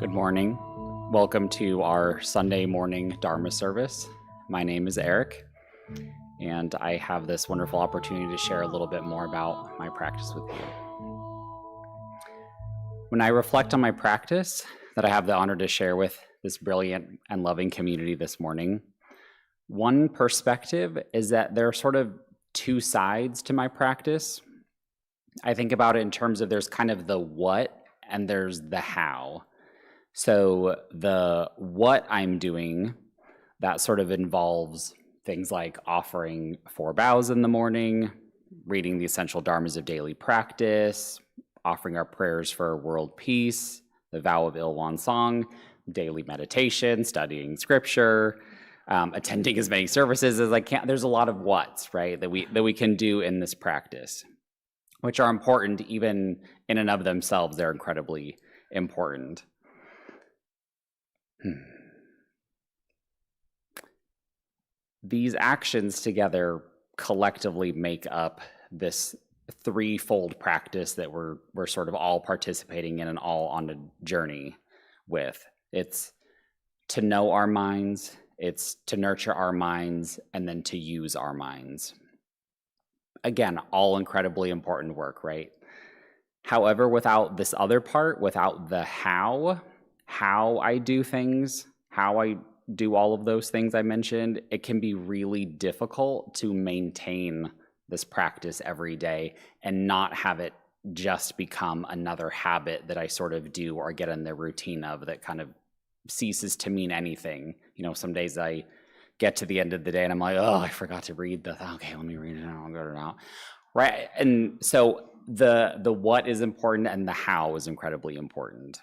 Good morning. Welcome to our Sunday morning Dharma service. My name is Eric, and I have this wonderful opportunity to share a little bit more about my practice with you. When I reflect on my practice that I have the honor to share with this brilliant and loving community this morning, one perspective is that there are sort of two sides to my practice. I think about it in terms of there's kind of the what and there's the how. So the what I'm doing, that sort of involves things like offering 4 bows in the morning, reading the essential dharmas of daily practice, offering our prayers for world peace, the vow of Ilwan Song, daily meditation, studying scripture, attending as many services as I can. There's a lot of what's, right, that we can do in this practice, which are important even in and of themselves. They're incredibly important. These actions together collectively make up this threefold practice that we're sort of all participating in and all on a journey with. It's to know our minds, it's to nurture our minds, and then to use our minds. Again, all incredibly important work, right? However, without this other part, without the how I do things, how I do all of those things I mentioned, it can be really difficult to maintain this practice every day and not have it just become another habit that I sort of do or get in the routine of that kind of ceases to mean anything. You know, some days I get to the end of the day and I'm like, oh, I forgot to read okay, let me read it now, I'll go to it now. Right, and so the what is important and the how is incredibly important.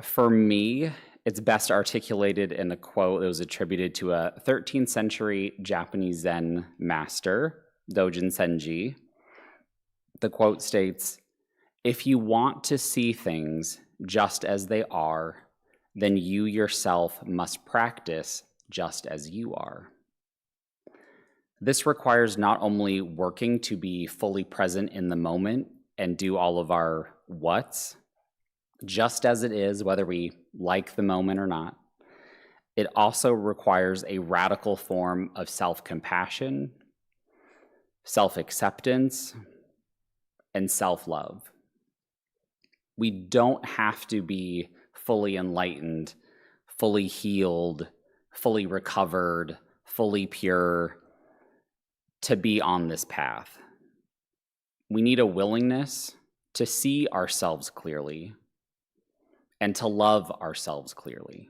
For me, it's best articulated in a quote that was attributed to a 13th century Japanese Zen master, Dojin Senji. The quote states, "If you want to see things just as they are, then you yourself must practice just as you are." This requires not only working to be fully present in the moment and do all of our what's, just as it is, whether we like the moment or not. It also requires a radical form of self-compassion, self-acceptance, and self-love. We don't have to be fully enlightened, fully healed, fully recovered, fully pure to be on this path. We need a willingness to see ourselves clearly and to love ourselves clearly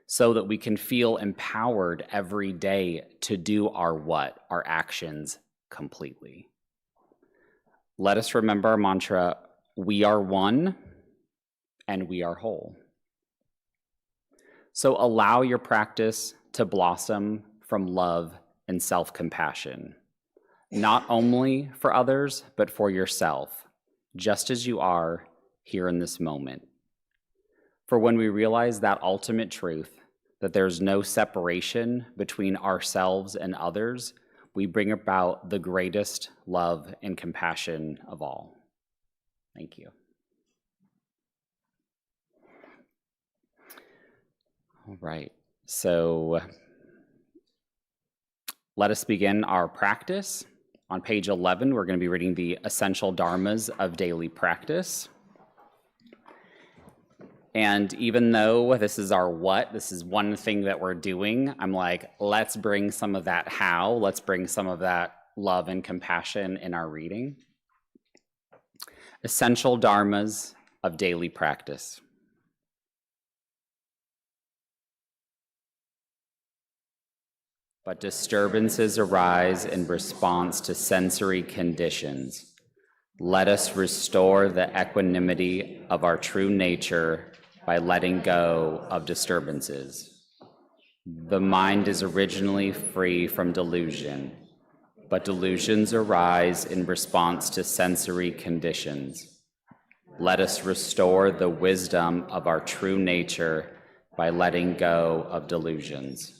so that we can feel empowered every day to do our actions completely. Let us remember our mantra, we are one and we are whole. So allow your practice to blossom from love and self-compassion, not only for others, but for yourself, just as you are here in this moment. For when we realize that ultimate truth, that there's no separation between ourselves and others, we bring about the greatest love and compassion of all. Thank you. All right, so let us begin our practice. On page 11, we're going to be reading the essential dharmas of daily practice. And even though this is our this is one thing that we're doing, I'm like, let's bring some of that how, let's bring some of that love and compassion in our reading. Essential dharmas of daily practice. But disturbances arise in response to sensory conditions. Let us restore the equanimity of our true nature by letting go of disturbances. The mind is originally free from delusion, but delusions arise in response to sensory conditions. Let us restore the wisdom of our true nature by letting go of delusions.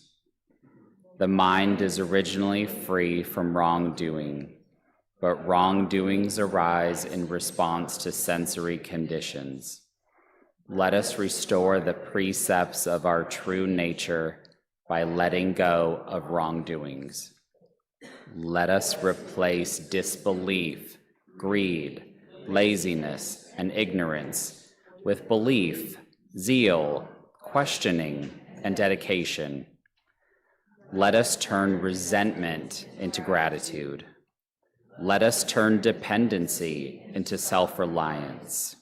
The mind is originally free from wrongdoing, but wrongdoings arise in response to sensory conditions. Let us restore the precepts of our true nature by letting go of wrongdoings. Let us replace disbelief, greed, laziness, and ignorance with belief, zeal, questioning, and dedication. Let us turn resentment into gratitude. Let us turn dependency into self-reliance.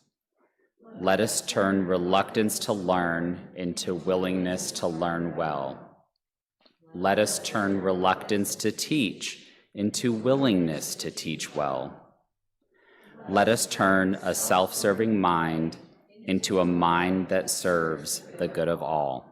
Let us turn reluctance to learn into willingness to learn well. Let us turn reluctance to teach into willingness to teach well. Let us turn a self-serving mind into a mind that serves the good of all.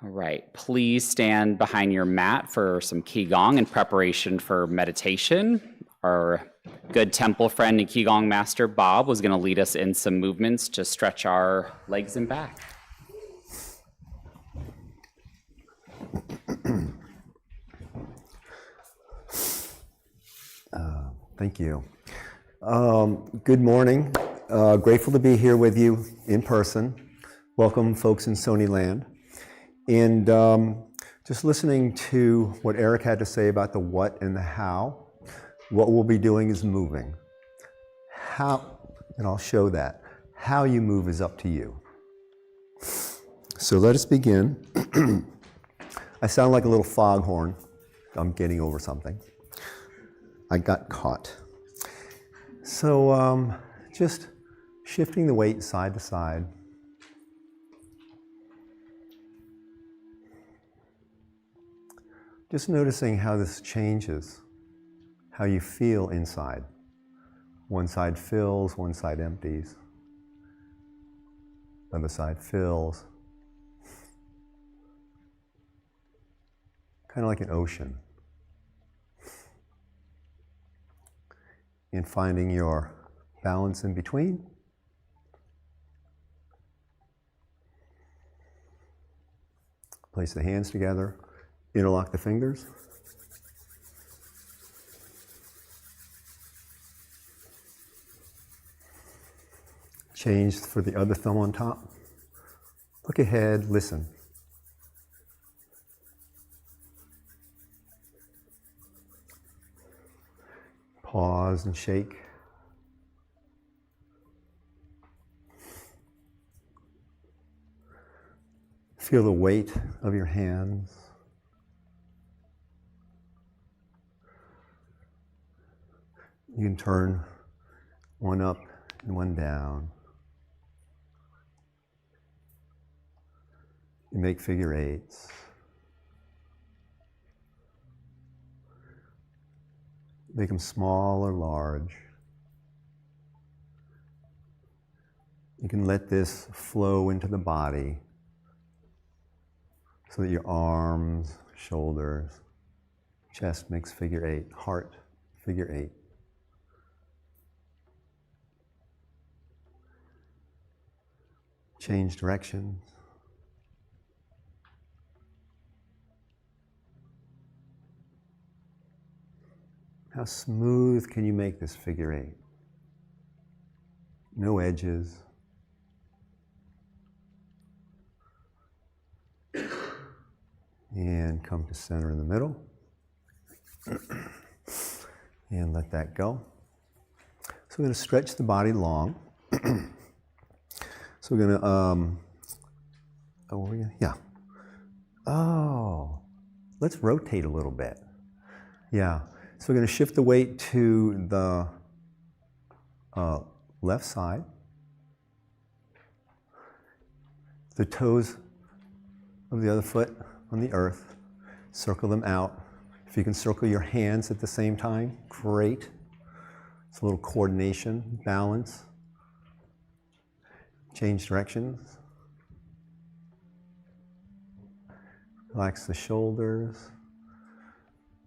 All right, please stand behind your mat for some Qi Gong in preparation for meditation. Our good temple friend and Qi Gong master, Bob, was going to lead us in some movements to stretch our legs and back. Thank you. Good morning. Grateful to be here with you in person. Welcome, folks in Sony Land. And just listening to what Eric had to say about the what and the how, what we'll be doing is moving. How, and I'll show that. How you move is up to you. So let us begin. I sound like a little foghorn. I'm getting over something. I got caught. So just shifting the weight side to side. Just noticing how this changes, how you feel inside. One side fills, one side empties. Other side fills. Kind of like an ocean. And finding your balance in between. Place the hands together. Interlock the fingers. Change for the other thumb on top. Look ahead, listen. Pause and shake. Feel the weight of your hands. You can turn one up and one down. You make figure eights. Make them small or large. You can let this flow into the body so that your arms, shoulders, chest makes figure eight, heart, figure eight. Change directions. How smooth can you make this figure eight? No edges. And come to center in the middle. And let that go. So we're going to stretch the body long. So we're going to, let's rotate a little bit. Yeah. So we're going to shift the weight to the left side. The toes of the other foot on the earth. Circle them out. If you can circle your hands at the same time, great. It's a little coordination, balance. Change directions. Relax the shoulders.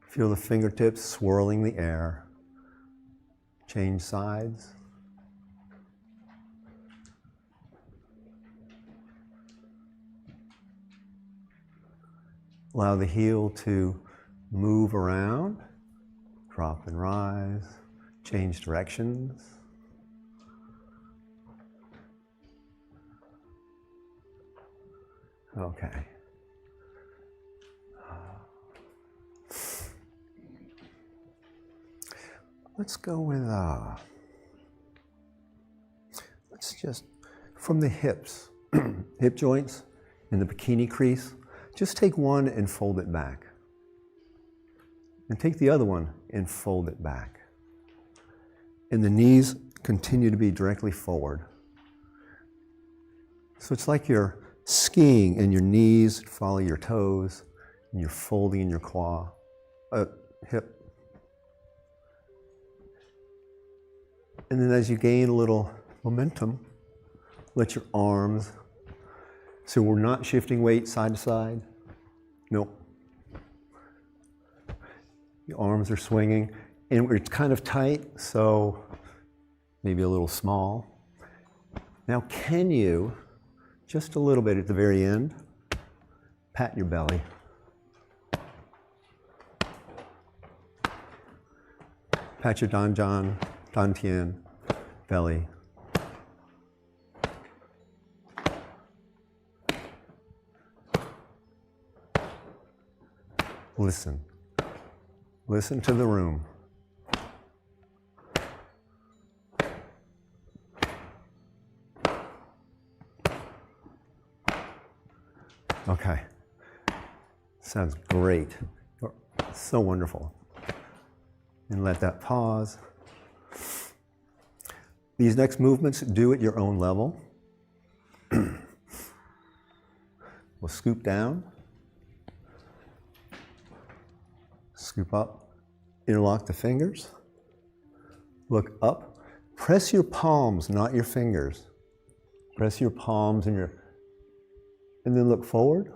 Feel the fingertips swirling the air. Change sides. Allow the heel to move around, drop and rise, change directions. Okay. Let's go with, let's just, from the hips, hip joints and the bikini crease, just take one and fold it back. And take the other one and fold it back. And the knees continue to be directly forward. So it's like you're skiing and your knees follow your toes and you're folding in your hip. And then as you gain a little momentum, let your arms, so we're not shifting weight side to side. Nope. The arms are swinging, and it's kind of tight, so maybe a little small. Now, can you, just a little bit at the very end, pat your belly. Pat your dantian belly. Listen. Listen to the room. Okay. Sounds great. So wonderful. And let that pause. These next movements, do at your own level. We'll scoop down. Scoop up, interlock the fingers, look up, press your palms, not your fingers. Press your palms and then look forward.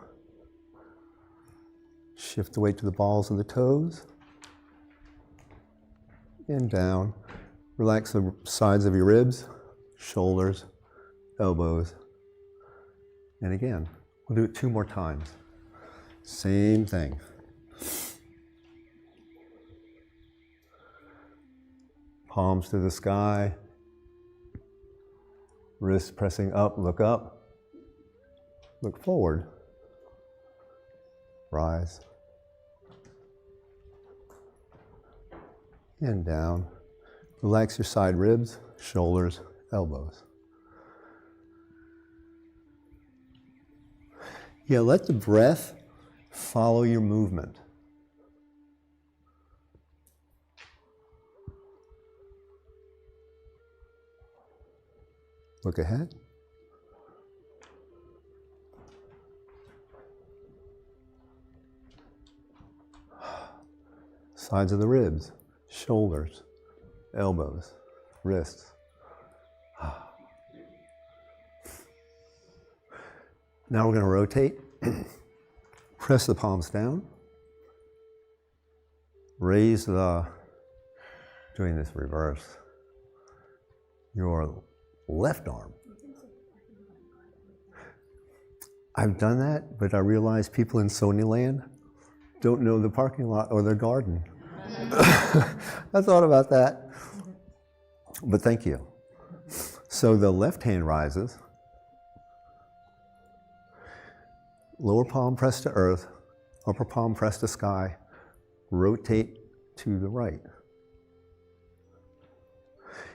Shift the weight to the balls of the toes. And down. Relax the sides of your ribs, shoulders, elbows. And again, we'll do it 2 more times. Same thing. Palms to the sky, wrists pressing up, look forward, rise, and down. Relax your side ribs, shoulders, elbows. Yeah, let the breath follow your movement. Look ahead. Sides of the ribs, shoulders, elbows, wrists. Now we're going to rotate. Press the palms down. Raise doing this reverse, your left arm. I've done that, but I realize people in Sonyland don't know the parking lot or their garden. I thought about that, but thank you. So the left hand rises, lower palm pressed to earth, upper palm pressed to sky, rotate to the right.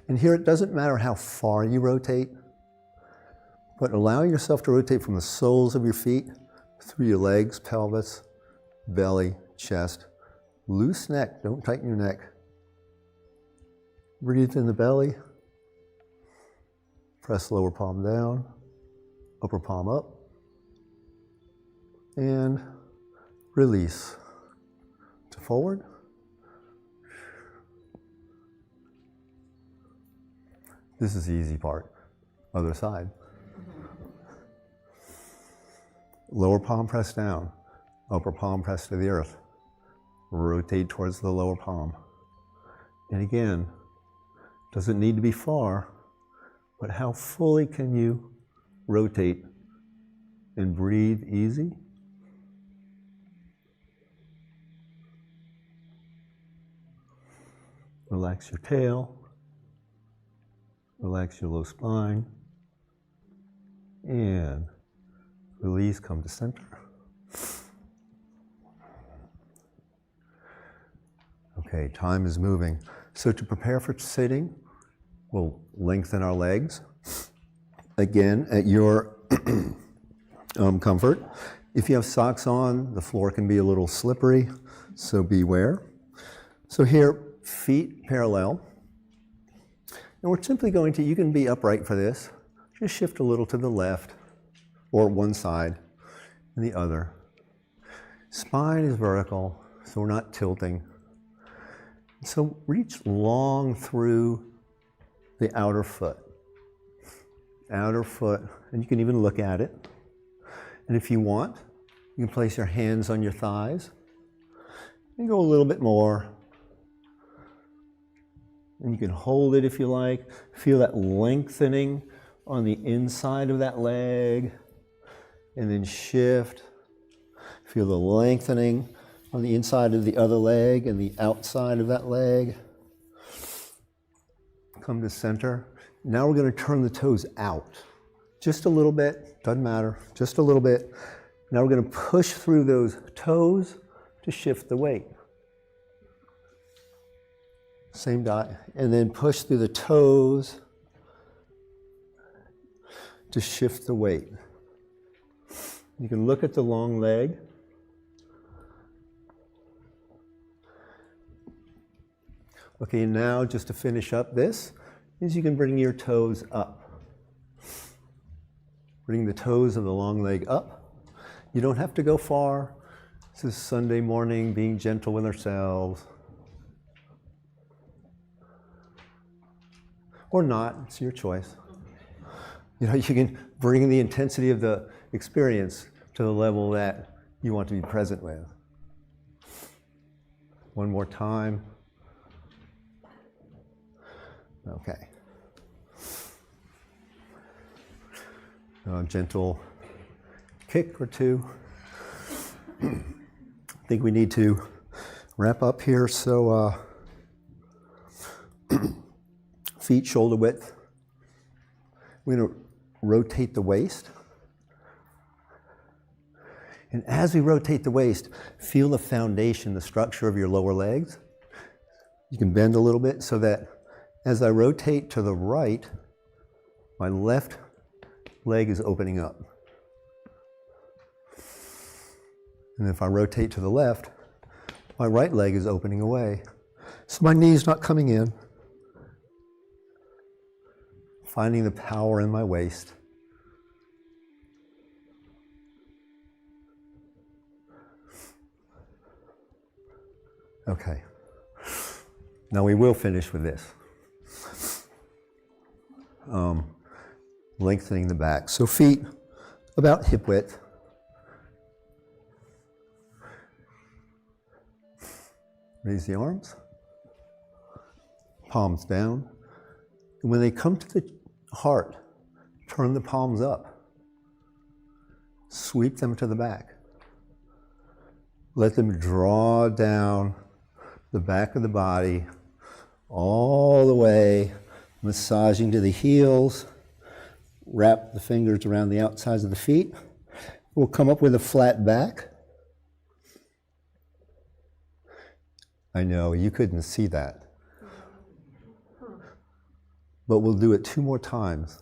And here it doesn't matter how far you rotate, but allow yourself to rotate from the soles of your feet through your legs, pelvis, belly, chest. Loose neck, don't tighten your neck. Breathe in the belly. Press lower palm down, upper palm up, and release to forward. This is the easy part. Other side. Lower palm pressed down, upper palm pressed to the earth. Rotate towards the lower palm. And again, doesn't need to be far, but how fully can you rotate and breathe easy? Relax your tail. Relax your low spine. And Release, come to center. Okay, time is moving. So to prepare for sitting, we'll lengthen our legs. Again, at your comfort. If you have socks on, the floor can be a little slippery, so beware. So here, feet parallel. And we're simply going to, you can be upright for this, just shift a little to the left, or one side and the other. Spine is vertical, so we're not tilting. So reach long through the outer foot, and you can even look at it. And if you want, you can place your hands on your thighs and go a little bit more. And you can hold it if you like. Feel that lengthening on the inside of that leg, and then shift. Feel the lengthening on the inside of the other leg and the outside of that leg. Come to center. Now we're going to turn the toes out. Just a little bit, doesn't matter, just a little bit. Now we're going to push through those toes to shift the weight. Same dot, and then push through the toes to shift the weight. You can look at the long leg. Okay, now just to finish up this, is you can bring your toes up. Bring the toes of the long leg up. You don't have to go far. This is Sunday morning, being gentle with ourselves. Or not, it's your choice. You know, you can bring the intensity of the experience to the level that you want to be present with. One more time. Okay. Gentle kick or two. I think we need to wrap up here, so feet shoulder width. We're going to rotate the waist. And as we rotate the waist, feel the foundation, the structure of your lower legs. You can bend a little bit so that as I rotate to the right, my left leg is opening up. And if I rotate to the left, my right leg is opening away. So my knee's not coming in. Finding the power in my waist. Okay. Now we will finish with this. Lengthening the back. So feet about hip width. Raise the arms. Palms down. And when they come to the heart, turn the palms up. Sweep them to the back. Let them draw down the back of the body all the way, massaging to the heels. Wrap the fingers around the outsides of the feet. We'll come up with a flat back. I know, you couldn't see that. But we'll do it 2 more times.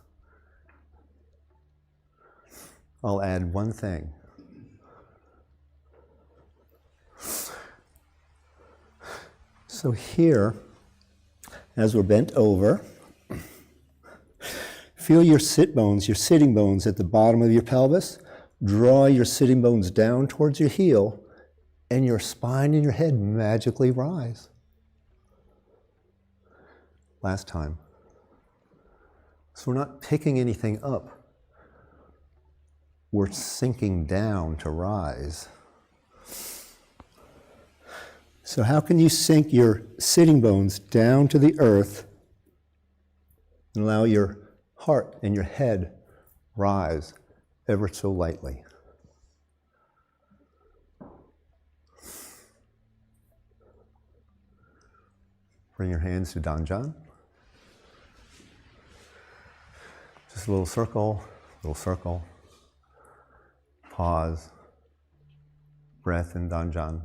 I'll add one thing. So here, as we're bent over, feel your sit bones, your sitting bones at the bottom of your pelvis. Draw your sitting bones down towards your heel, and your spine and your head magically rise. Last time. So we're not picking anything up. We're sinking down to rise. So how can you sink your sitting bones down to the earth and allow your heart and your head rise ever so lightly? Bring your hands to Danjan. Just a little circle, little circle. Pause. Breath in Danjan.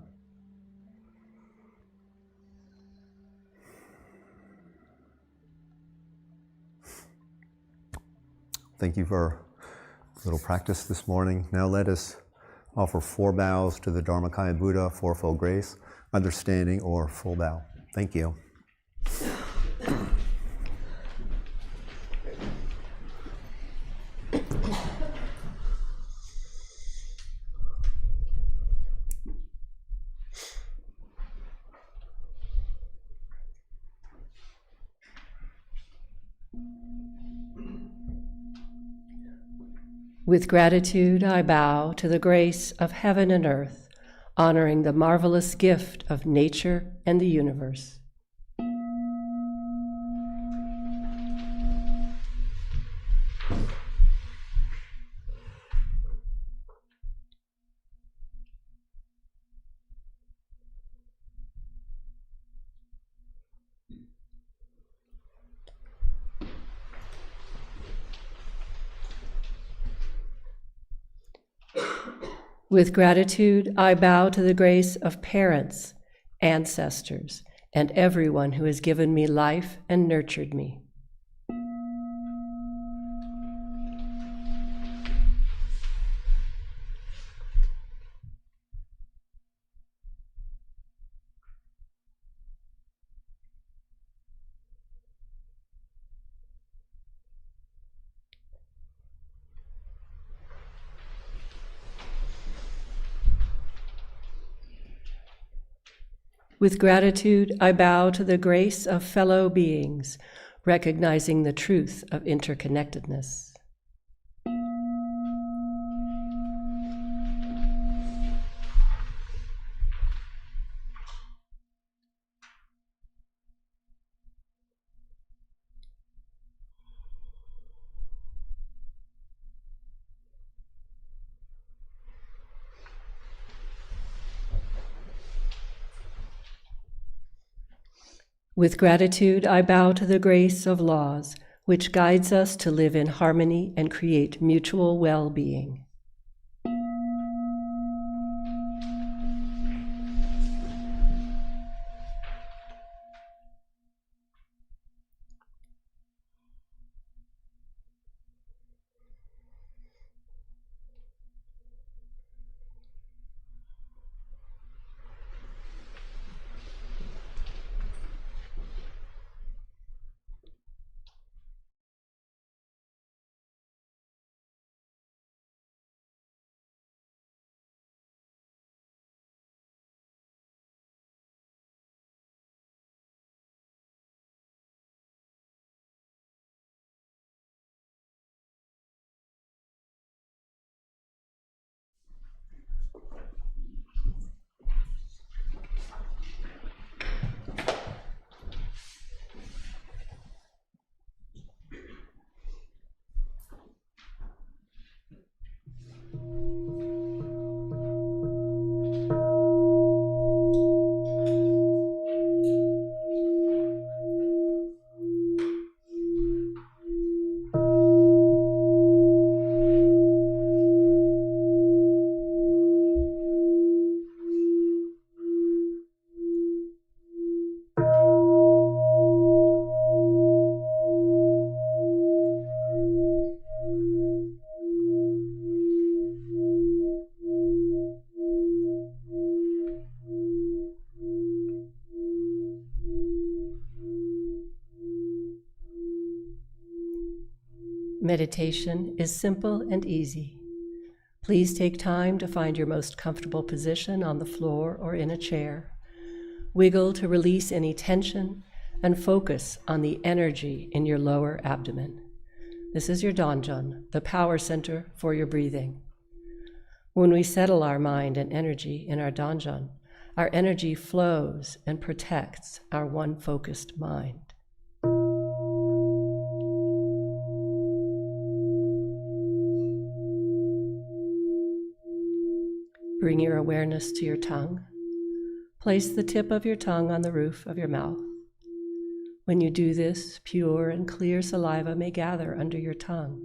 Thank you for a little practice this morning. Now let us offer 4 bows to the Dharmakaya Buddha, fourfold grace, understanding, or full bow. Thank you. With gratitude, I bow to the grace of heaven and earth, honoring the marvelous gift of nature and the universe. With gratitude, I bow to the grace of parents, ancestors, and everyone who has given me life and nurtured me. With gratitude, I bow to the grace of fellow beings, recognizing the truth of interconnectedness. With gratitude, I bow to the grace of laws, which guides us to live in harmony and create mutual well-being. Meditation is simple and easy. Please take time to find your most comfortable position on the floor or in a chair. Wiggle to release any tension and focus on the energy in your lower abdomen. This is your Danjan, the power center for your breathing. When we settle our mind and energy in our Danjan, our energy flows and protects our one-focused mind. Bring your awareness to your tongue. Place the tip of your tongue on the roof of your mouth. When you do this, pure and clear saliva may gather under your tongue.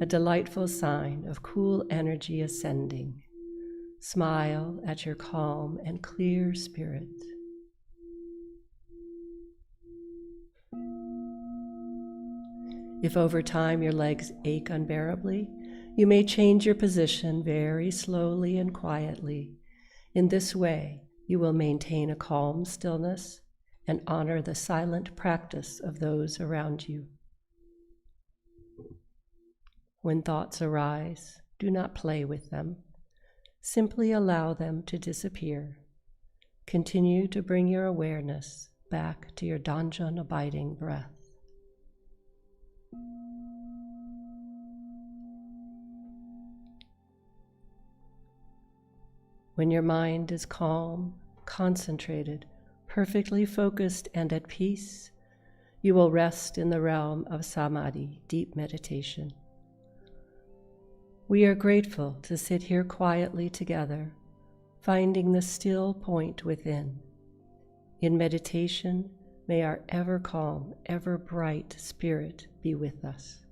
a delightful sign of cool energy ascending. Smile at your calm and clear spirit. If over time your legs ache unbearably, you may change your position very slowly and quietly. In this way, you will maintain a calm stillness and honor the silent practice of those around you. When thoughts arise, do not play with them. Simply allow them to disappear. Continue to bring your awareness back to your Danjan abiding breath. When your mind is calm, concentrated, perfectly focused, and at peace, you will rest in the realm of samadhi, deep meditation. We are grateful to sit here quietly together, finding the still point within. In meditation, may our ever calm, ever bright spirit be with us.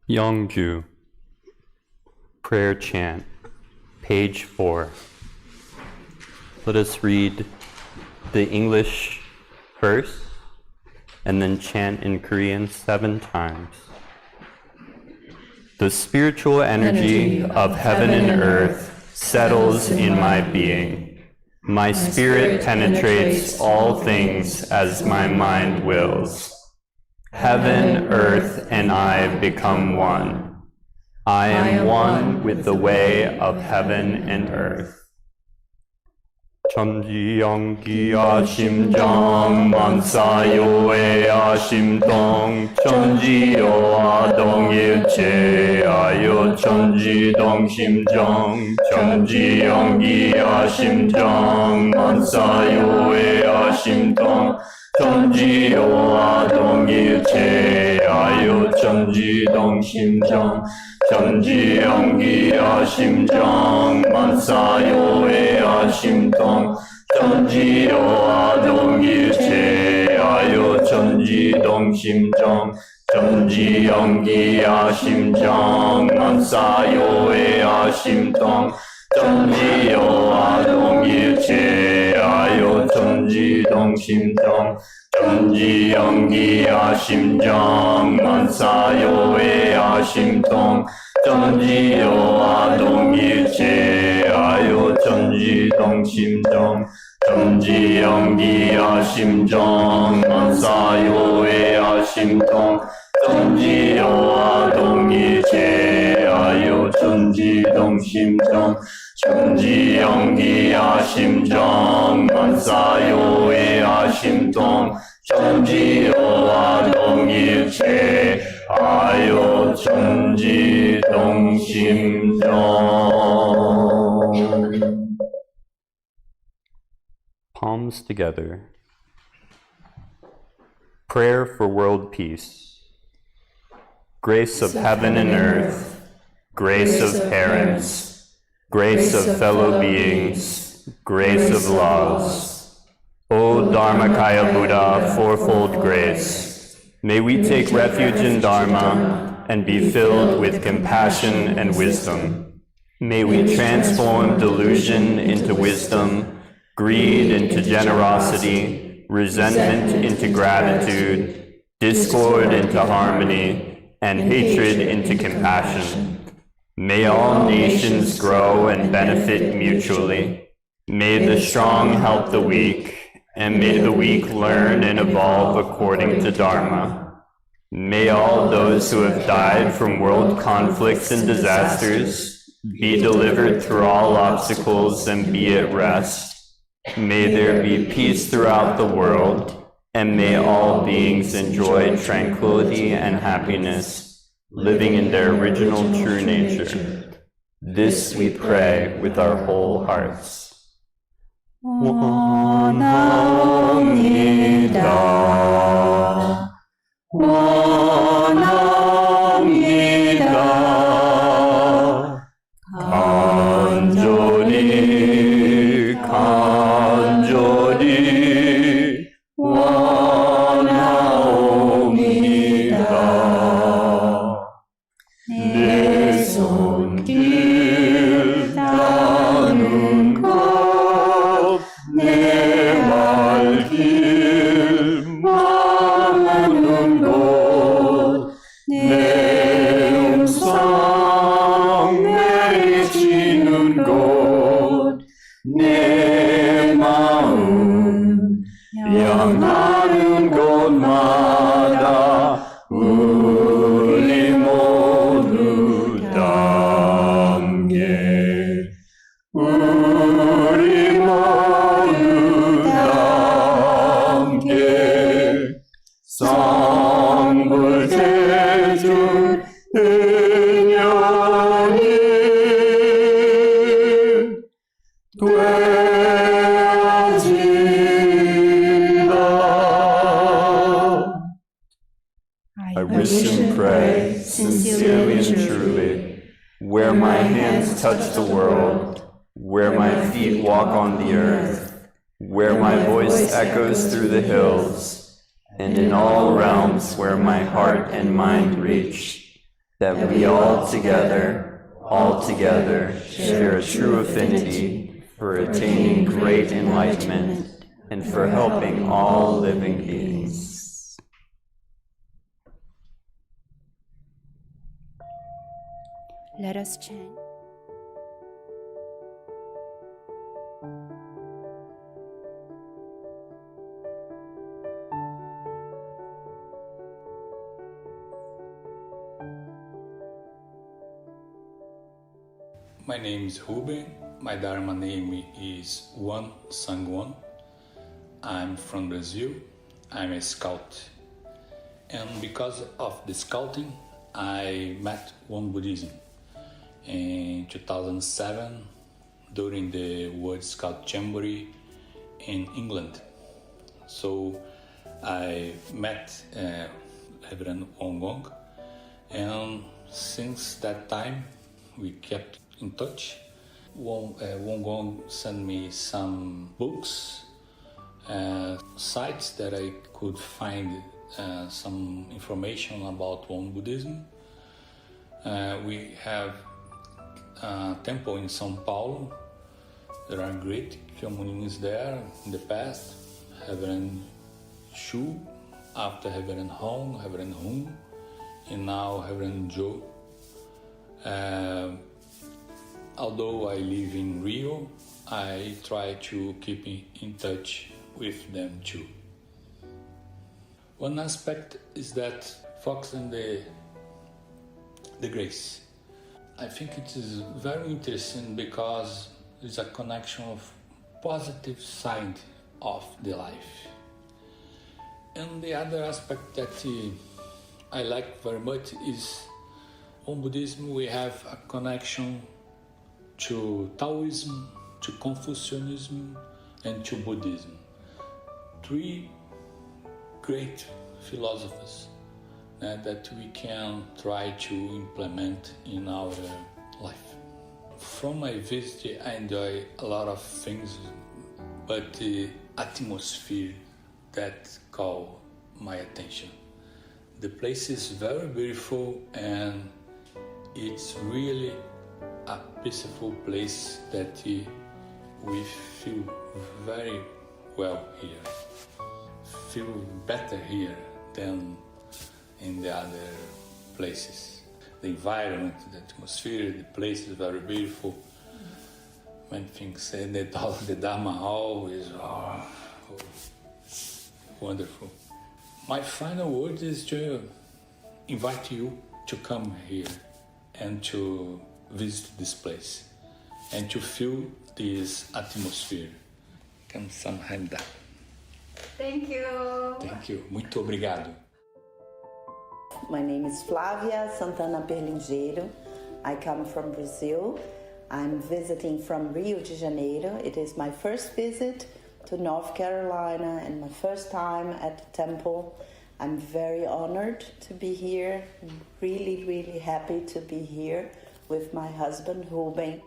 Yongju, Prayer Chant, page 4. Let us read the English first and then chant in Korean 7 times. The spiritual energy of heaven and earth settles in my being. My spirit penetrates all things as my mind wills. Heaven, earth, and I become one. I am one with the way of heaven and earth. 천지연기야 심정 만사요에야 심동 천지여와 동일체하여 천지동 심정 천지연기야 심정 만사요에야 심동 천지여와 동일체하여 천지동 심정 천지연기야 심정 만사요에야 심동 천지여와 동일체하여 천지동 심정 천지연기야 심정 만사요에야 심동 천지여와 동일체하여 천지동 심정 천지연기야 심정 만사요에야 심동 천지여와 동일체하여 천지동 심정 천지연기야 심정 만사요에야 심동 천지여와 동일체하여 천지동 심정 천지연기야 심정 만사요에야 심동 천지여와 동일체하여 천지동 심정. Palms together. Prayer for world peace. Grace of heaven and earth, grace of parents, grace of fellow beings, grace of laws. O Dharmakaya Buddha, fourfold grace, may we take refuge in Dharma and be filled with compassion and wisdom. May we transform delusion into wisdom, greed into generosity, resentment into gratitude, discord into harmony, and hatred into compassion. May all nations grow and benefit mutually. May the strong help the weak, and may the weak learn and evolve according to Dharma. May all those who have died from world conflicts and disasters be delivered through all obstacles and be at rest. May there be peace throughout the world, and may all beings enjoy tranquility and happiness, living in their original true nature. This we pray with our whole hearts. 원합니다. 원합니다. 간절히 간절히 원하옵니다. 내 손길 닿는 곳 내 발길 마는 곳 내 음성 내치는 곳 내 마음 향하는 곳마다 우리 모두 담게 우리 모두 담게 성불재준 은연이 I wish and pray, sincerely and truly, where my hands touch the world, where my feet walk on the earth, where my voice echoes through the hills, and in all realms where my heart and mind reach, that we all together share a true affinity for attaining great enlightenment and for helping all living beings. Let us chant. My name is Ruben. My Dharma name is Won Sangwon. I'm from Brazil. I'm a scout. And because of the scouting, I met Won Buddhism in 2007 during the World Scout Jamboree in England. So I met Reverend Qi Gong, and since that time we kept in touch. Won Gong sent me some books, sites that I could find some information about Won Buddhism. We have a temple in São Paulo. There are great communities there in the past. Reverend Shu, after Reverend Hong, Reverend Hung, and now Reverend Joe. Although I live in Rio, I try to keep in touch with them too. One aspect is that focus on the grace. I think it is very interesting because there's a connection of positive side of the life. And the other aspect that I like very much is in Buddhism we have a connection to Taoism, to Confucianism, and to Buddhism. Three great philosophies that we can try to implement in our life. From my visit, I enjoy a lot of things, but the atmosphere that call my attention. The place is very beautiful and it's really a peaceful place that we feel very well here. Feel better here than in the other places. The environment, the atmosphere, the place is very beautiful. When things say that all the Dharma Hall is wonderful. My final word is to invite you to come here and to visit this place and to feel this atmosphere. Kamsahamnida. Thank you. Thank you. Muito obrigado. My name is Flávia Santana Perlingeiro. I come from Brazil. I'm visiting from Rio de Janeiro. It is my first visit to North Carolina and my first time at the temple. I'm very honored to be here. I'm really, really happy to be here with my husband, Ruben.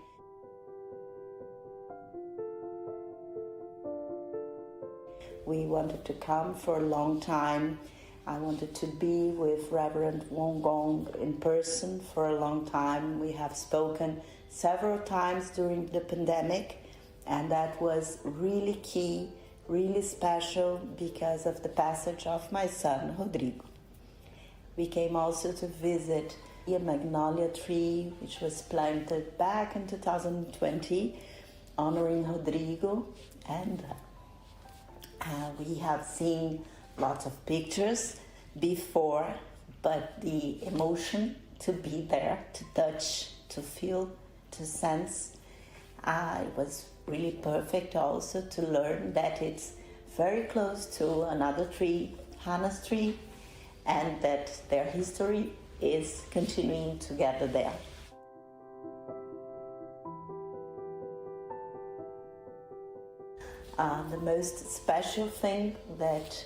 We wanted to come for a long time. I wanted to be with Reverend Won Gong in person for a long time. We have spoken several times during the pandemic, and that was really key, really special because of the passage of my son, Rodrigo. We came also to visit a magnolia tree which was planted back in 2020 honoring Rodrigo, and we have seen lots of pictures before, but the emotion to be there, to touch, to feel, to sense, it was really perfect also to learn that it's very close to another tree, Hannah's tree, and that their history is continuing together there. The most special thing that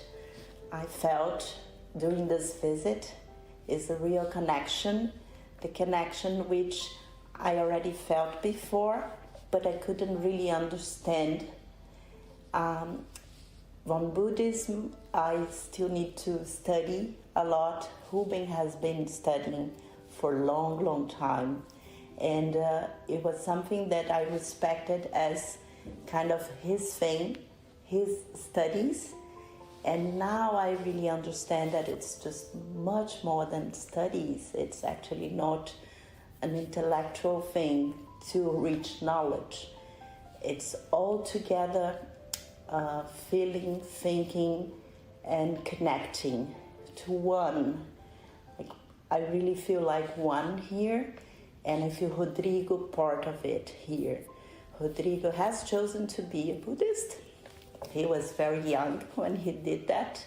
I felt during this visit is a real connection, the connection which I already felt before, but I couldn't really understand. Won Buddhism, I still need to study a lot. Ruben has been studying for a long, long time. And it was something that I respected as kind of his thing, his studies. And now I really understand that it's just much more than studies. It's actually not an intellectual thing to reach knowledge. It's all together feeling, thinking, and connecting to one. Like, I really feel like one here, and I feel Rodrigo part of it here. Rodrigo has chosen to be a Buddhist. He was very young when he did that,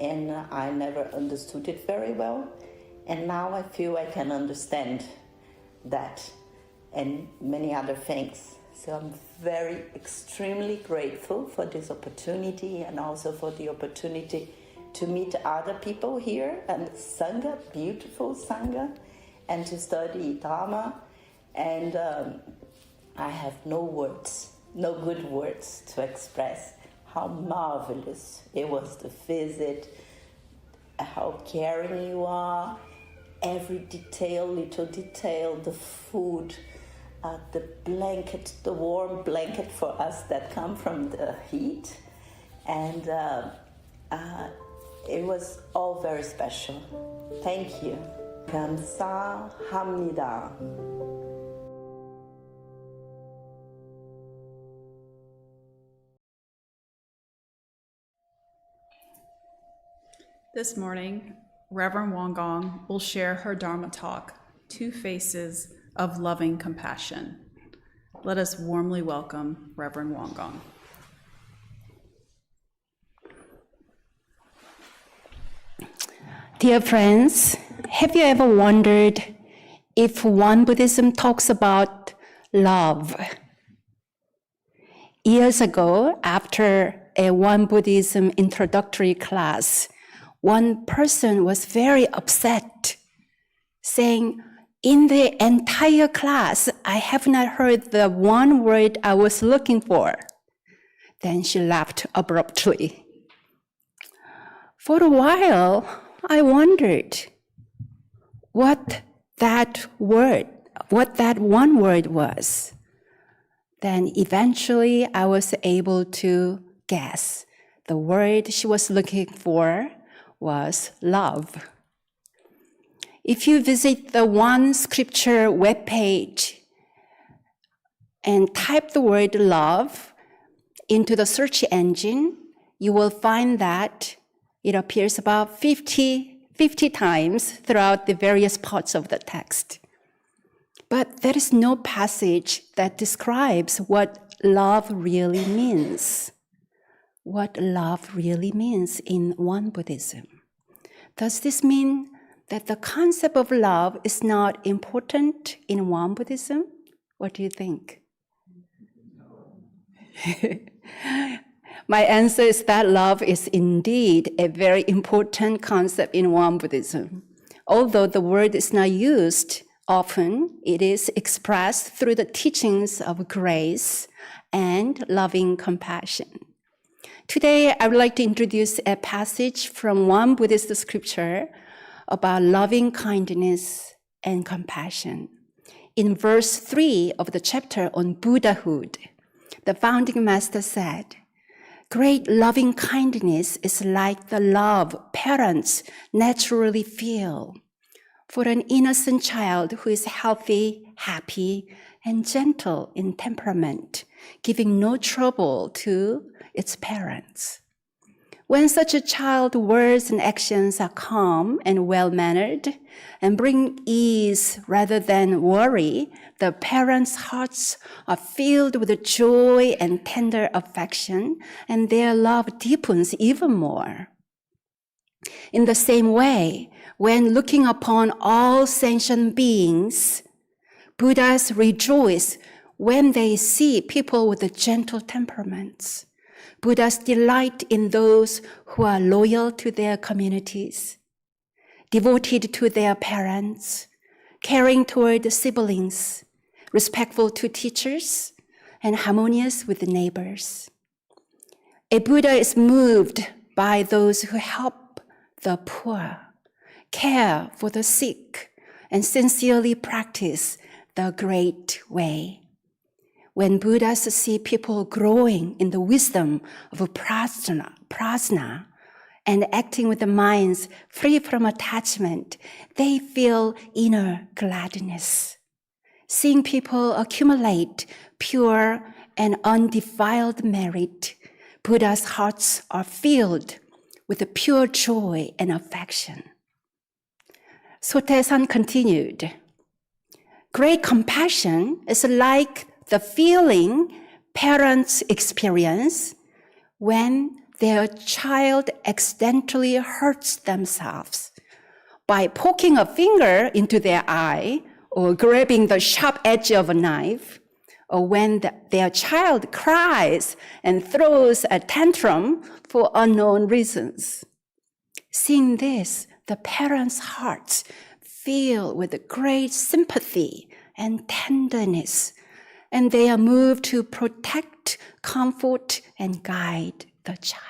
and I never understood it very well. And now I feel I can understand that and many other things. So I'm very, extremely grateful for this opportunity, and also for the opportunity to meet other people here and Sangha, beautiful Sangha, and to study Dharma. And I have no words, no good words to express how marvelous it was to visit, how caring you are, every detail, little detail, the food, the blanket, the warm blanket for us that come from the heat. And it was all very special. Thank you. 감사합니다. This morning, Reverend Won Gong will share her Dharma Talk, Two Faces of Loving Compassion. Let us warmly welcome Reverend Won Gong. Dear friends, have you ever wondered if Won Buddhism talks about love? Years ago, after a Won Buddhism introductory class, one person was very upset, saying, "In the entire class, I have not heard the one word I was looking for." Then she left abruptly. For a while, I wondered what that one word was. Then eventually I was able to guess. The word she was looking for was love. If you visit the One Scripture webpage and type the word love into the search engine, you will find that it appears about 50 times throughout the various parts of the text. But there is no passage that describes what love really means. What love really means in Won Buddhism. Does this mean that the concept of love is not important in Won Buddhism? What do you think? My answer is that love is indeed a very important concept in Won Buddhism. Although the word is not used often, it is expressed through the teachings of grace and loving compassion. Today, I would like to introduce a passage from one Buddhist scripture about loving kindness and compassion. In verse 3 of the chapter on Buddhahood, the founding master said, "Great loving kindness is like the love parents naturally feel for an innocent child who is healthy, happy, and gentle in temperament, giving no trouble to its parents. When such a child's words and actions are calm and well-mannered and bring ease rather than worry, the parents' hearts are filled with joy and tender affection, and their love deepens even more. In the same way, when looking upon all sentient beings, Buddhas rejoice when they see people with gentle temperaments. Buddhas delight in those who are loyal to their communities, devoted to their parents, caring toward siblings, respectful to teachers, and harmonious with the neighbors. A Buddha is moved by those who help the poor, care for the sick, and sincerely practice the great way. When Buddhas see people growing in the wisdom of prajna and acting with the minds free from attachment, they feel inner gladness. Seeing people accumulate pure and undefiled merit, Buddha's hearts are filled with a pure joy and affection. Sotaesan continued, great compassion is like the feeling parents experience when their child accidentally hurts themselves by poking a finger into their eye or grabbing the sharp edge of a knife, or when their child cries and throws a tantrum for unknown reasons. Seeing this, the parents' hearts fill with great sympathy and tenderness, and they are moved to protect, comfort, and guide the child.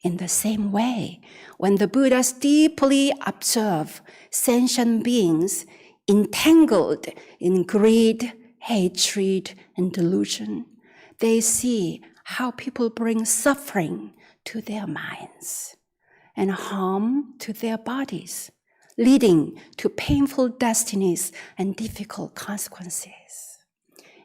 In the same way, when the Buddhas deeply observe sentient beings entangled in greed, hatred, and delusion, they see how people bring suffering to their minds and harm to their bodies, leading to painful destinies and difficult consequences.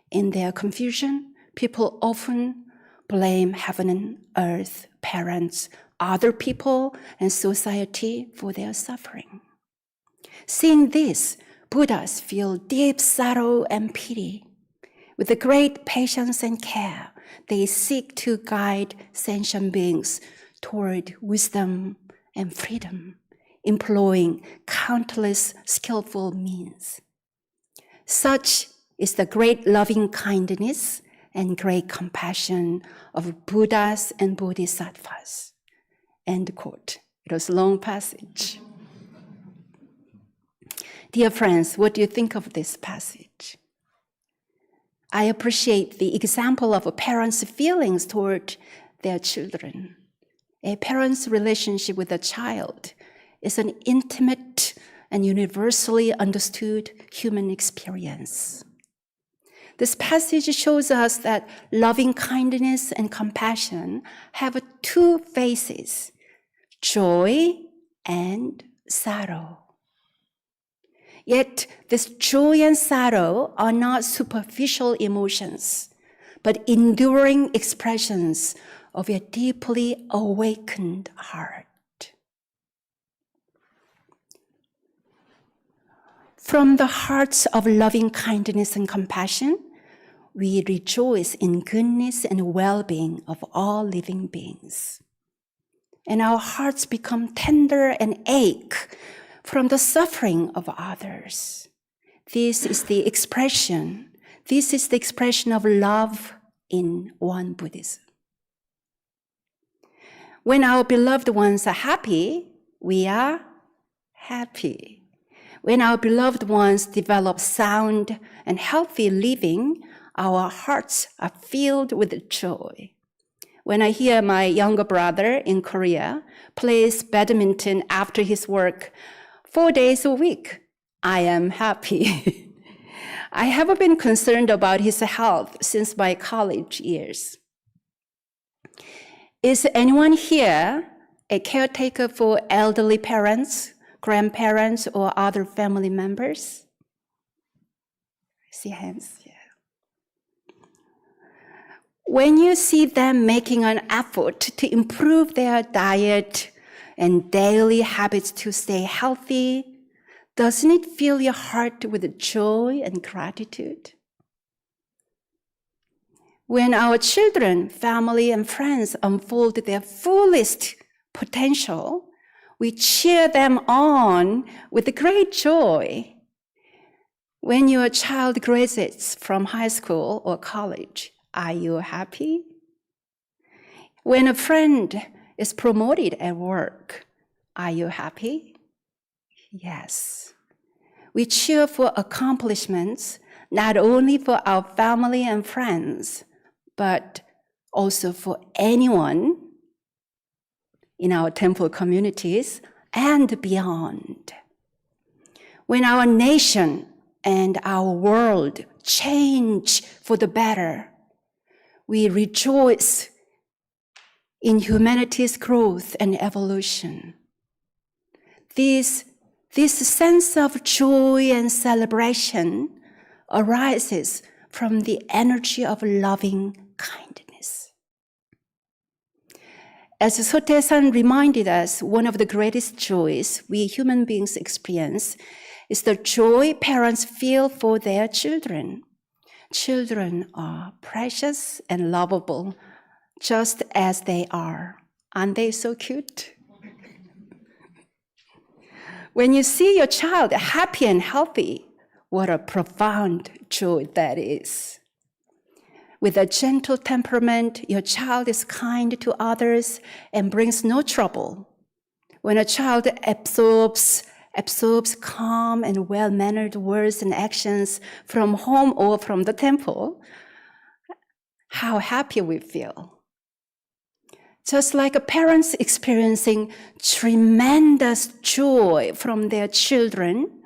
In their confusion, people often blame heaven and earth, parents, other people, and society for their suffering. Seeing this, Buddhas feel deep sorrow and pity. With a great patience and care, they seek to guide sentient beings toward wisdom and freedom, employing countless skillful means. Such is the great loving kindness and great compassion of Buddhas and Bodhisattvas. End quote. It was a long passage. Dear friends, what do you think of this passage? I appreciate the example of a parent's feelings toward their children. A parent's relationship with a child is an intimate and universally understood human experience. This passage shows us that loving kindness and compassion have two faces, joy and sorrow. Yet this joy and sorrow are not superficial emotions, but enduring expressions of a deeply awakened heart. From the hearts of loving kindness and compassion, we rejoice in goodness and well-being of all living beings. And our hearts become tender and ache from the suffering of others. This is the expression of love in Won Buddhism. When our beloved ones are happy, we are happy. When our beloved ones develop sound and healthy living, our hearts are filled with joy. When I hear my younger brother in Korea plays badminton after his work 4 days a week, I am happy. I have been concerned about his health since my college years. Is anyone here a caretaker for elderly parents, grandparents, or other family members? See hands, yeah. When you see them making an effort to improve their diet and daily habits to stay healthy, doesn't it fill your heart with joy and gratitude? When our children, family, and friends unfold their fullest potential, we cheer them on with great joy. When your child graduates from high school or college, are you happy? When a friend is promoted at work, are you happy? Yes. We cheer for accomplishments, not only for our family and friends, but also for anyone in our temple communities and beyond. when our nation and our world change for the better, we rejoice in humanity's growth and evolution. This sense of joy and celebration arises from the energy of loving kindness. As Sotae-san reminded us, one of the greatest joys we human beings experience is the joy parents feel for their children. Children are precious and lovable, just as they are. Aren't they so cute? When you see your child happy and healthy, what a profound joy that is. With a gentle temperament, your child is kind to others and brings no trouble. When a child absorbs calm and well-mannered words and actions from home or from the temple, how happy we feel. Just like parents experiencing tremendous joy from their children,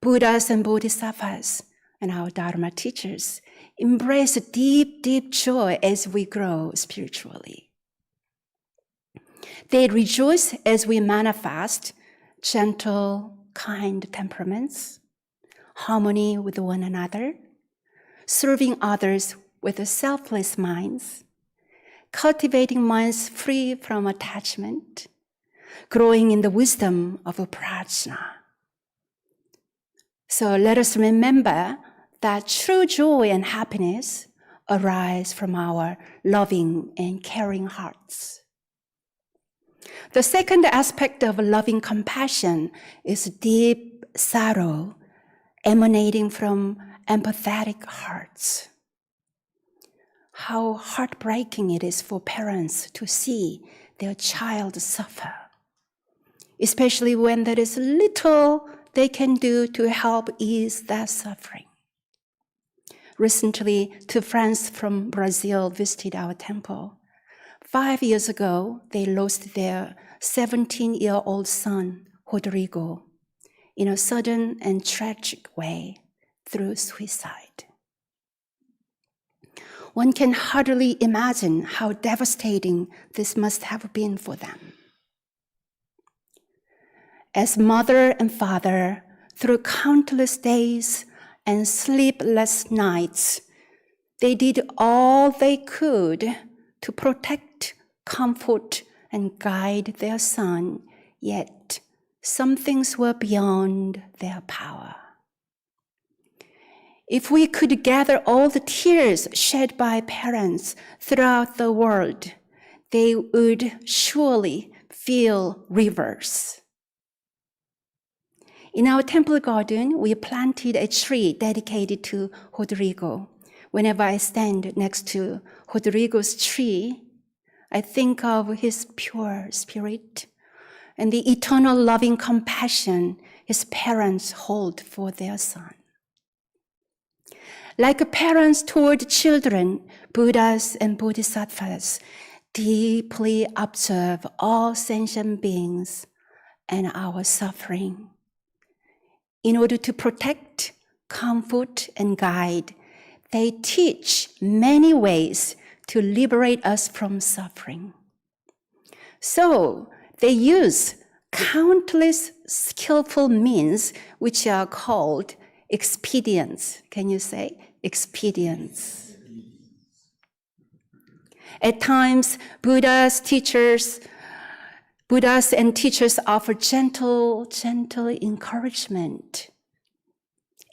Buddhas and Bodhisattvas and our Dharma teachers embrace deep, deep joy as we grow spiritually. They rejoice as we manifest gentle, kind temperaments, harmony with one another, serving others with selfless minds, cultivating minds free from attachment, growing in the wisdom of prajna. So let us remember that true joy and happiness arise from our loving and caring hearts. The second aspect of loving compassion is deep sorrow emanating from empathetic hearts. How heartbreaking it is for parents to see their child suffer, especially when there is little they can do to help ease their suffering. Recently, two friends from Brazil visited our temple. 5 years ago, they lost their 17-year-old son, Rodrigo, in a sudden and tragic way through suicide. One can hardly imagine how devastating this must have been for them. As mother and father, through countless days and sleepless nights, they did all they could to protect, comfort, and guide their son, yet some things were beyond their power. If we could gather all the tears shed by parents throughout the world, they would surely feel rivers. In our temple garden, we planted a tree dedicated to Rodrigo. Whenever I stand next to Rodrigo's tree, I think of his pure spirit and the eternal loving compassion his parents hold for their son. Like parents toward children, Buddhas and Bodhisattvas deeply observe all sentient beings and our suffering. In order to protect, comfort, and guide, they teach many ways to liberate us from suffering. So they use countless skillful means which are called expedients. Can you say expedients? At times, Buddhas and teachers offer gentle encouragement.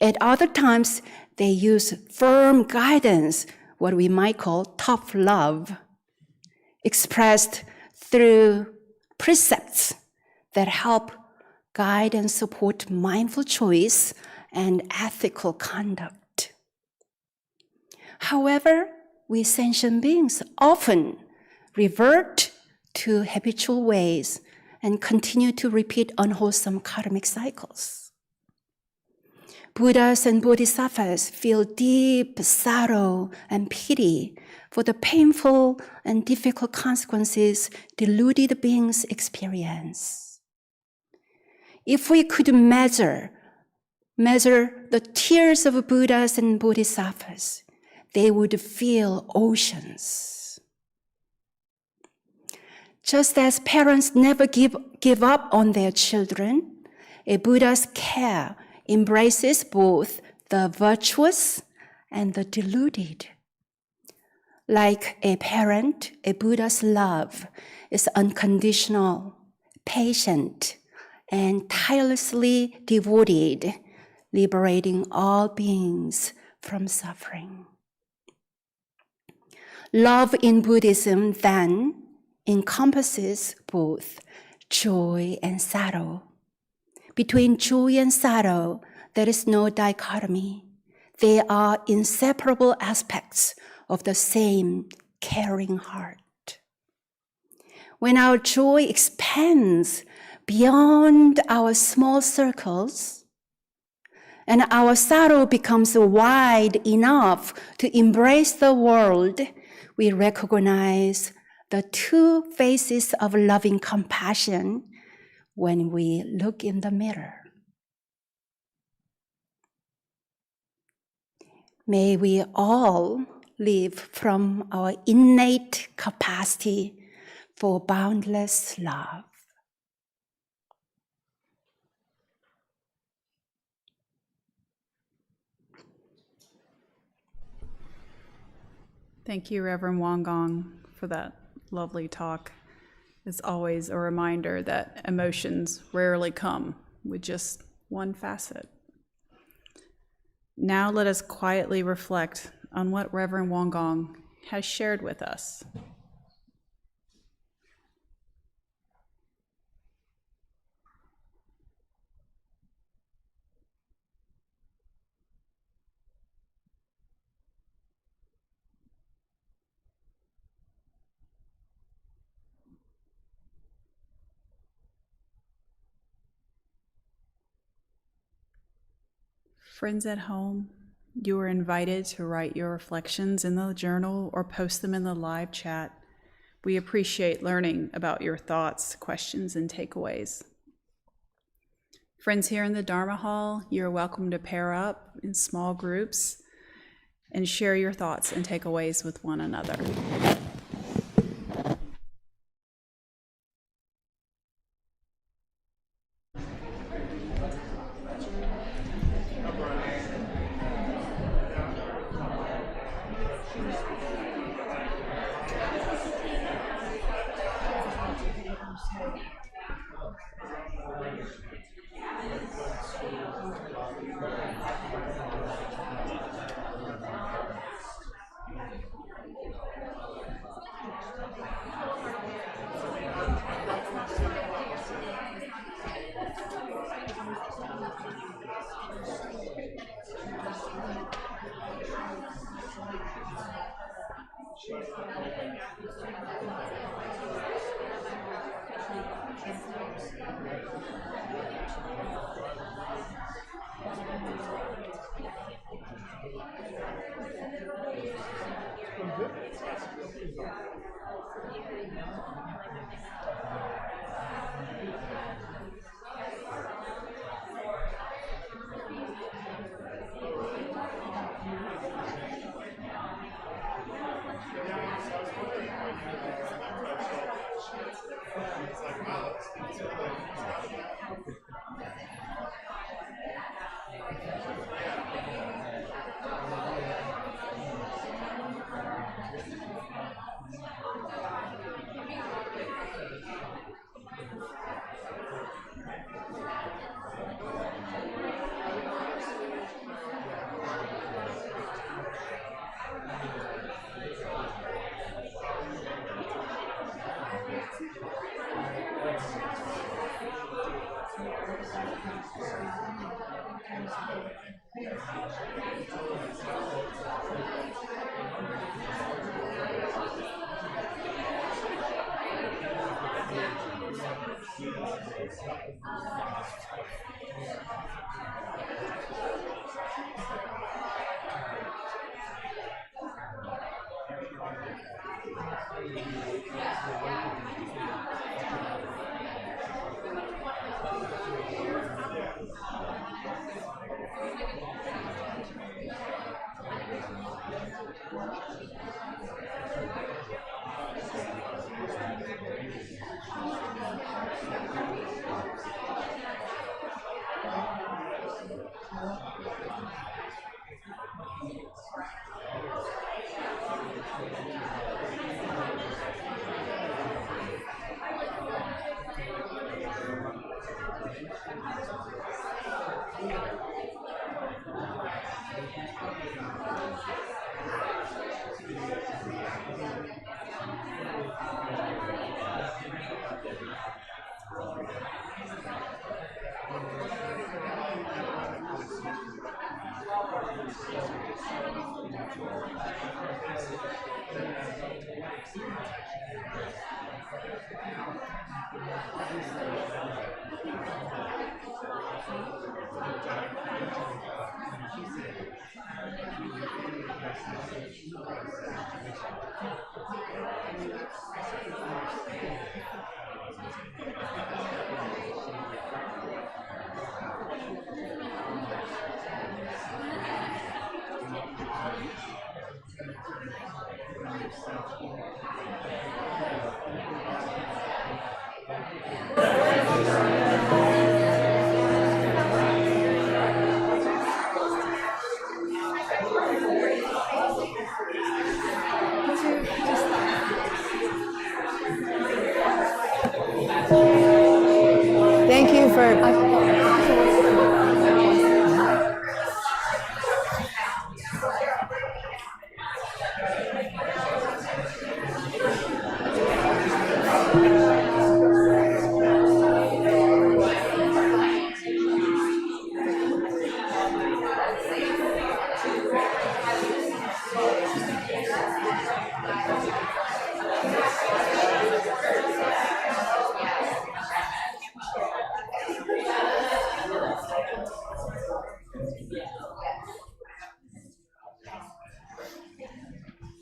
At other times, they use firm guidance, what we might call tough love, expressed through precepts that help guide and support mindful choice and ethical conduct. However, we sentient beings often revert to habitual ways and continue to repeat unwholesome karmic cycles. Buddhas and Bodhisattvas feel deep sorrow and pity for the painful and difficult consequences deluded beings experience. If we could measure measure the tears of Buddhas and Bodhisattvas, they would fill oceans. Just as parents never give up on their children, a Buddha's care embraces both the virtuous and the deluded. Like a parent, a Buddha's love is unconditional, patient, and tirelessly devoted, liberating all beings from suffering. Love in Buddhism then encompasses both joy and sorrow. Between joy and sorrow, there is no dichotomy. They are inseparable aspects of the same caring heart. When our joy expands beyond our small circles, and our sorrow becomes wide enough to embrace the world, we recognize the two faces of loving compassion when we look in the mirror. May we all live from our innate capacity for boundless love. Thank you, Reverend Won Gong, for that lovely talk. It's always a reminder that emotions rarely come with just one facet. Now let us quietly reflect on what Reverend Won Gong has shared with us. Friends at home, you are invited to write your reflections in the journal or post them in the live chat. We appreciate learning about your thoughts, questions, and takeaways. Friends here in the Dharma Hall, you're welcome to pair up in small groups and share your thoughts and takeaways with one another. Thank you for.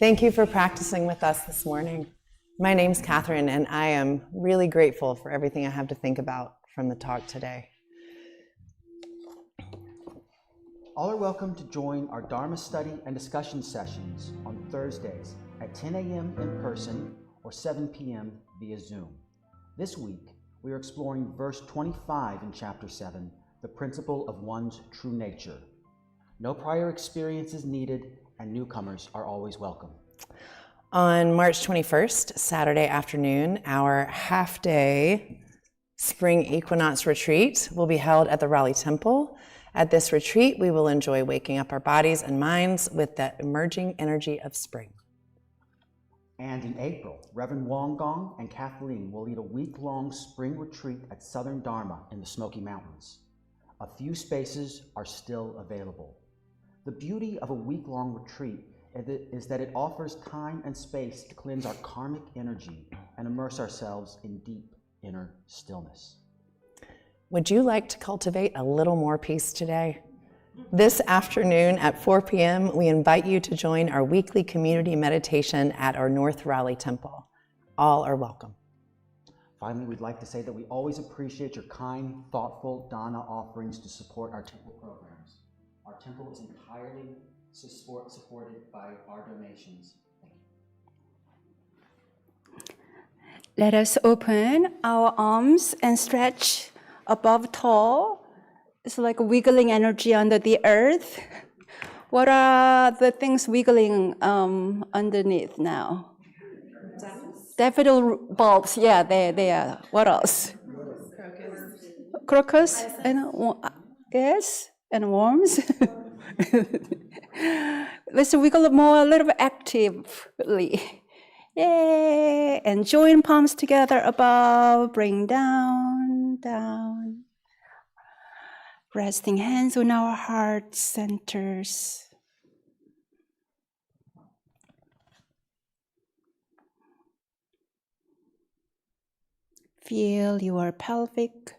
Thank you for practicing with us this morning. My name's Catherine, and I am really grateful for everything I have to think about from the talk today. All are welcome to join our Dharma study and discussion sessions on Thursdays at 10 a.m. in person or 7 p.m. via Zoom. This week, we are exploring verse 25 in Chapter 7, the principle of one's true nature. No prior experience is needed, and newcomers are always welcome. On March 21st, Saturday afternoon, our half-day spring equinox retreat will be held at the Raleigh Temple. At this retreat, we will enjoy waking up our bodies and minds with the emerging energy of spring. And in April, Reverend Won Gong and Kathleen will lead a week-long spring retreat at Southern Dharma in the Smoky Mountains. A few spaces are still available. The beauty of a week-long retreat is that it offers time and space to cleanse our karmic energy and immerse ourselves in deep inner stillness. Would you like to cultivate a little more peace today? This afternoon at 4 p.m., we invite you to join our weekly community meditation at our North Raleigh Temple. All are welcome. Finally, we'd like to say that we always appreciate your kind, thoughtful dana offerings to support our temple programs. Our temple is entirely supported by our donations. Thank you. Let us open our arms and stretch above tall. It's like wiggling energy under the earth. What are the things wiggling underneath now? Daffodil bulbs, yeah, they are. What else? Crocus and yes, and worms. Let's wiggle more, a little bit actively. Yay! And join palms together above, bring down, down. Resting hands on our heart centers. Feel your pelvic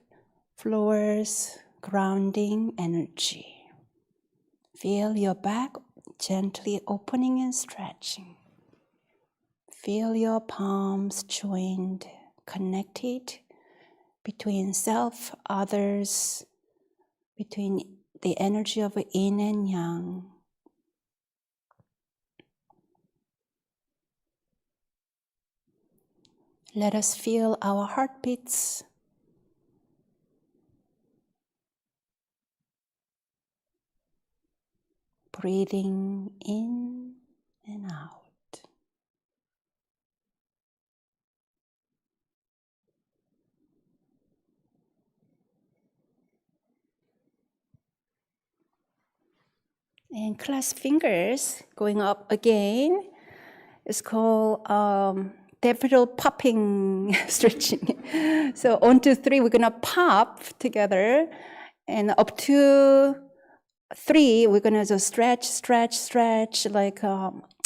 floor's grounding energy. Feel your back gently opening and stretching. Feel your palms joined, connected between self, others, between the energy of yin and yang. Let us feel our heartbeats. Breathing in and out. And clasp fingers, going up again. It's called daffodil popping stretching. So 1, 2, 3, we're gonna pop together. And up to 3, we're gonna just stretch, stretch, stretch, like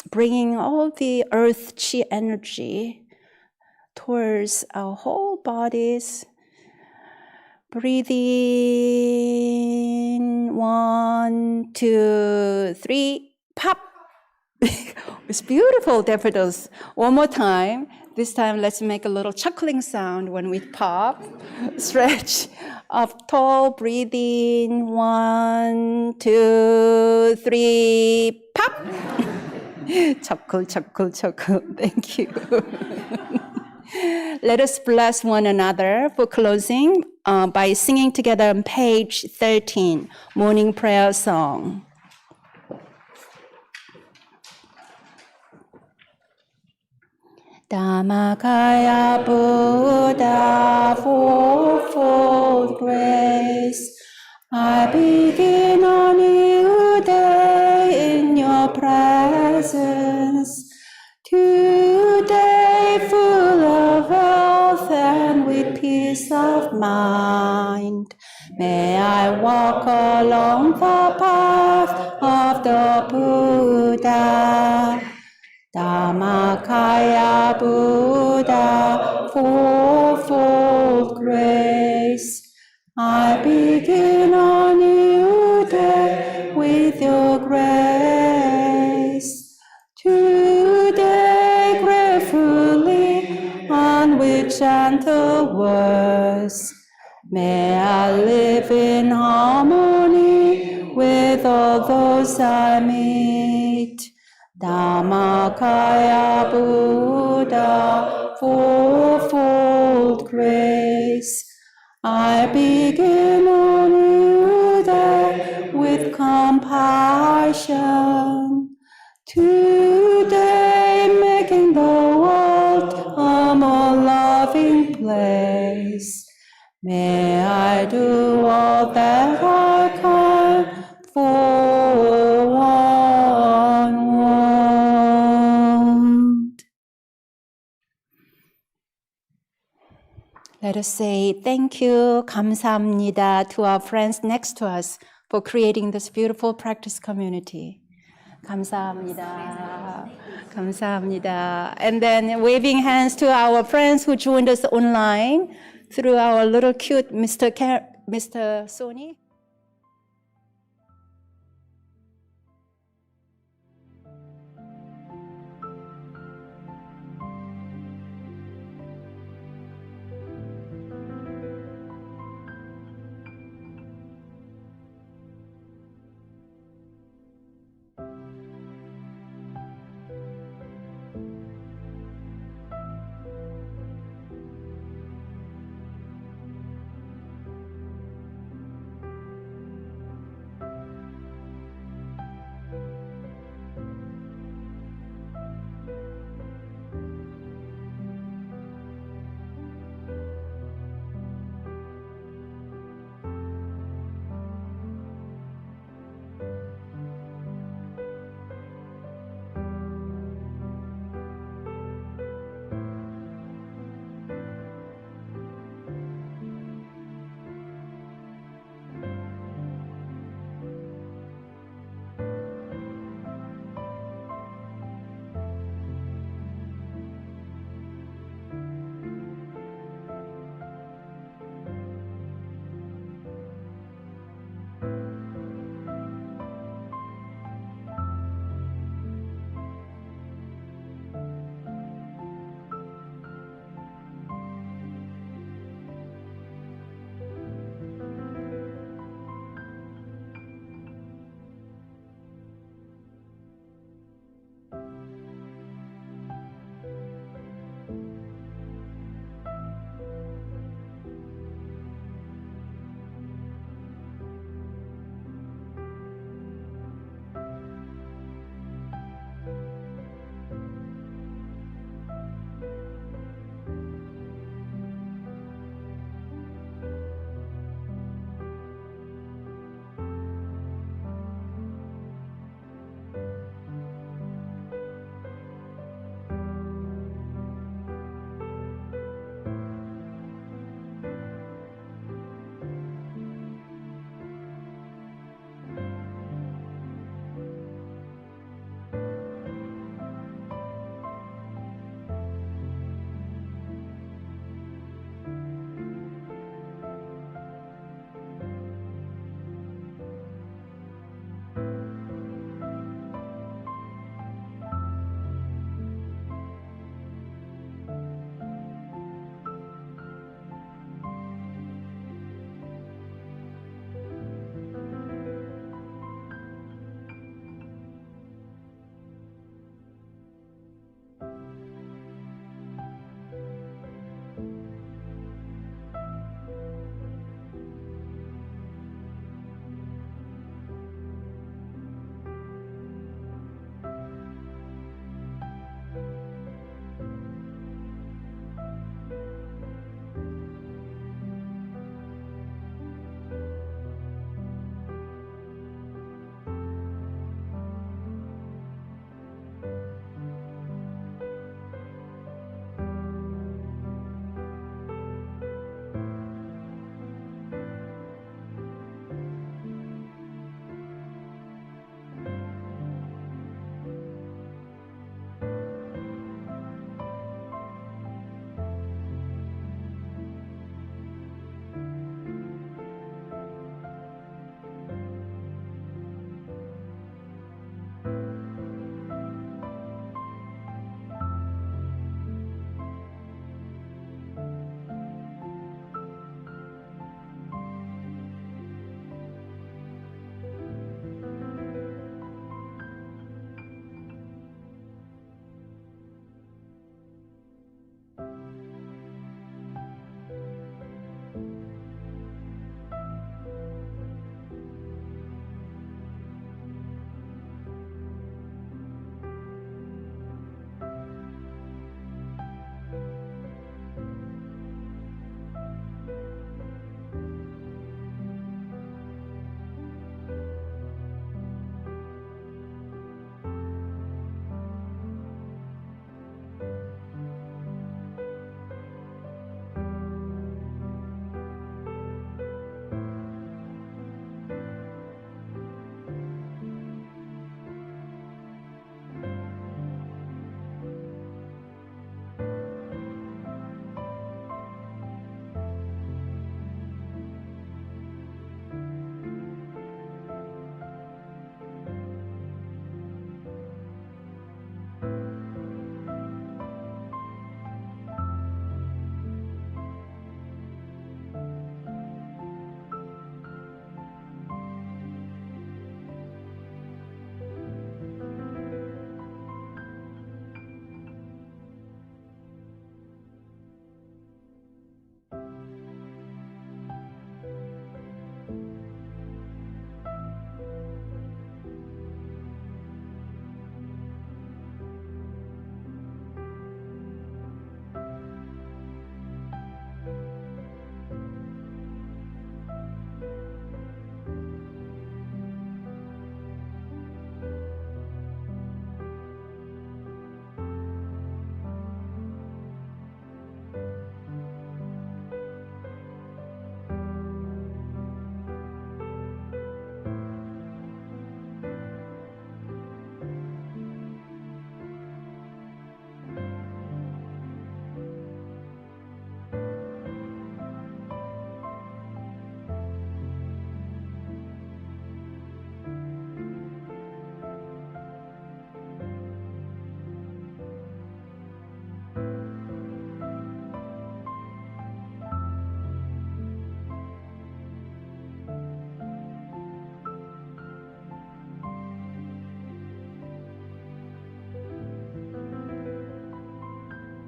bringing all the earth chi energy towards our whole bodies. Breathe in, 1, 2, 3, pop. It's beautiful, daffodils. One more time. This time, let's make a little chuckling sound when we pop. Stretch up tall, breathe in, 1, 2, 3, pop. Chuckle, chuckle, chuckle. Thank you. Let us bless one another for closing by singing together on page 13, Morning Prayer Song. Dhammakaya Buddha, fourfold grace, I begin a new day in your presence. Today full of health and with peace of mind. May I walk along the path of the Buddha. Dhammakaya Buddha, fourfold grace. I begin a new day with your grace. Today gratefully and with gentle words, may I live in harmony with all those I meet. Dhammakaya Buddha, fourfold grace. I begin a new day with compassion. Today making the world a more loving place. May I do all that I can for one world. Let us say thank you, 감사합니다 to our friends next to us for creating this beautiful practice community. 감사합니다. 감사합니다. And then waving hands to our friends who joined us online through our little cute Mr. Sony.